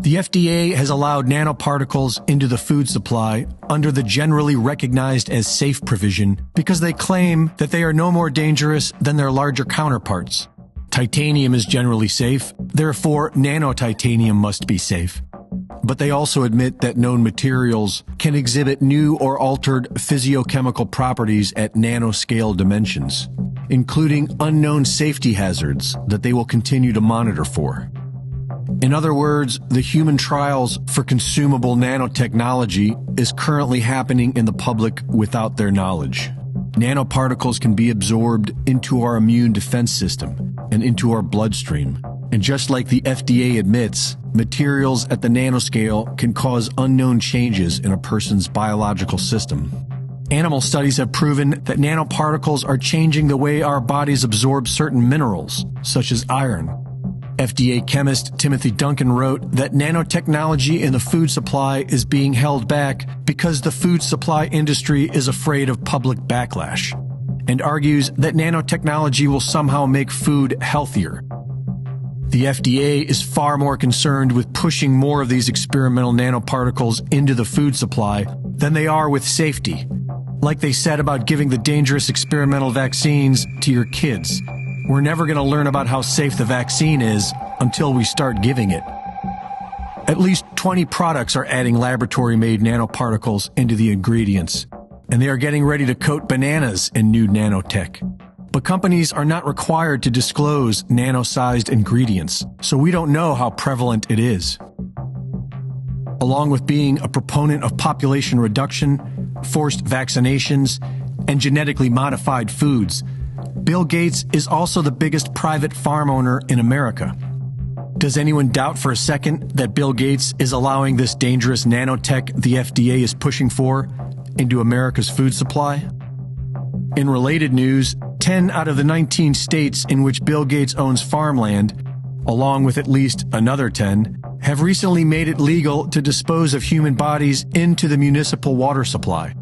The FDA has allowed nanoparticles into the food supply under the generally recognized as safe provision because they claim that they are no more dangerous than their larger counterparts. Titanium is generally safe, therefore nanotitanium must be safe. But they also admit that known materials can exhibit new or altered physiochemical properties at nanoscale dimensions, including unknown safety hazards that they will continue to monitor for. In other words, the human trials for consumable nanotechnology is currently happening in the public without their knowledge. Nanoparticles can be absorbed into our immune defense system and into our bloodstream. And just like the FDA admits, materials at the nanoscale can cause unknown changes in a person's biological system. Animal studies have proven that nanoparticles are changing the way our bodies absorb certain minerals, such as iron. FDA chemist Timothy Duncan wrote that nanotechnology in the food supply is being held back because the food supply industry is afraid of public backlash, and argues that nanotechnology will somehow make food healthier. The FDA is far more concerned with pushing more of these experimental nanoparticles into the food supply than they are with safety. Like they said about giving the dangerous experimental vaccines to your kids. We're never going to learn about how safe the vaccine is until we start giving it. At least 20 products are adding laboratory-made nanoparticles into the ingredients, and they are getting ready to coat bananas in new nanotech. But companies are not required to disclose nano-sized ingredients, so we don't know how prevalent it is. Along with being a proponent of population reduction, forced vaccinations, and genetically modified foods, Bill Gates is also the biggest private farm owner in America. Does anyone doubt for a second that Bill Gates is allowing this dangerous nanotech the FDA is pushing for into America's food supply? In related news, 10 out of the 19 states in which Bill Gates owns farmland, along with at least another 10, have recently made it legal to dispose of human bodies into the municipal water supply,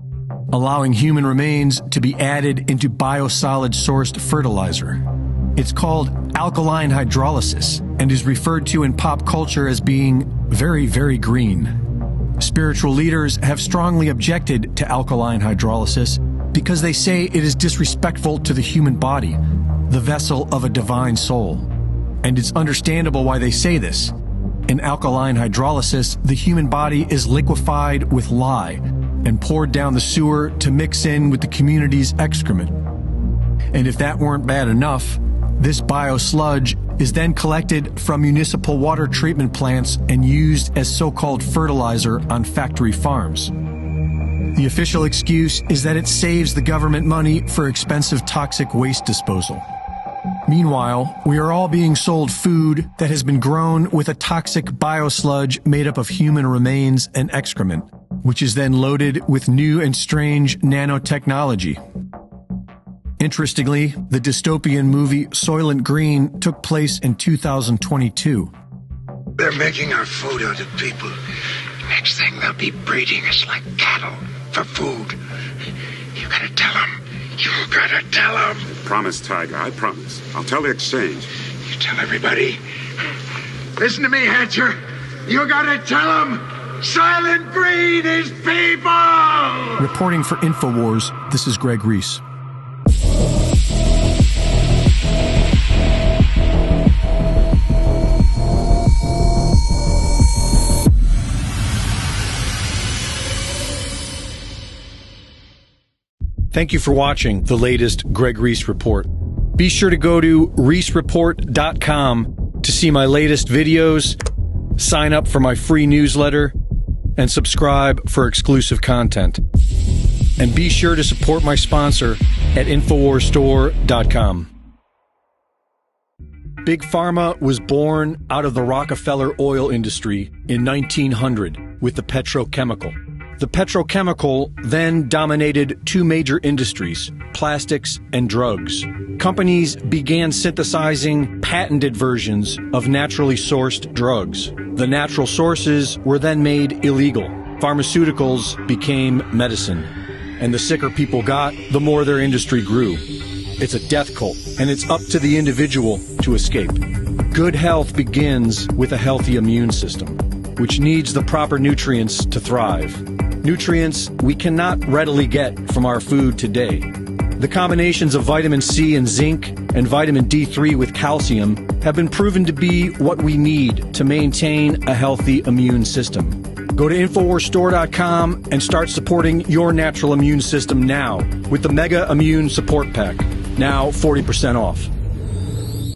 allowing human remains to be added into biosolid-sourced fertilizer. It's called alkaline hydrolysis and is referred to in pop culture as being very, very green. Spiritual leaders have strongly objected to alkaline hydrolysis because they say it is disrespectful to the human body, the vessel of a divine soul. And it's understandable why they say this. In alkaline hydrolysis, the human body is liquefied with lye and poured down the sewer to mix in with the community's excrement. And if that weren't bad enough, this biosludge is then collected from municipal water treatment plants and used as so-called fertilizer on factory farms. The official excuse is that it saves the government money for expensive toxic waste disposal. Meanwhile, we are all being sold food that has been grown with a toxic biosludge made up of human remains and excrement, which is then loaded with new and strange nanotechnology. Interestingly, the dystopian movie Soylent Green took place in 2022. They're making our food out of people. Next thing, they'll be breeding us like cattle for food. You gotta tell them. You gotta tell them. Promise, Tiger, I promise. I'll tell the exchange. You tell everybody. Listen to me, Hatcher. You gotta tell them. Soylent Green is people! Reporting for InfoWars, this is Greg Reese. Thank you for watching the latest Greg Reese Report. Be sure to go to reesereport.com to see my latest videos, sign up for my free newsletter, and subscribe for exclusive content. And be sure to support my sponsor at InfoWarsStore.com. Big Pharma was born out of the Rockefeller oil industry in 1900 with the petrochemical. The petrochemical then dominated two major industries, plastics and drugs. Companies began synthesizing patented versions of naturally sourced drugs. The natural sources were then made illegal. Pharmaceuticals became medicine. And the sicker people got, the more their industry grew. It's a death cult, and it's up to the individual to escape. Good health begins with a healthy immune system. which needs the proper nutrients to thrive. Nutrients we cannot readily get from our food today. The combinations of vitamin C and zinc and vitamin D3 with calcium have been proven to be what we need to maintain a healthy immune system. Go to InfoWarsStore.com and start supporting your natural immune system now with the Mega Immune Support Pack, now 40% off.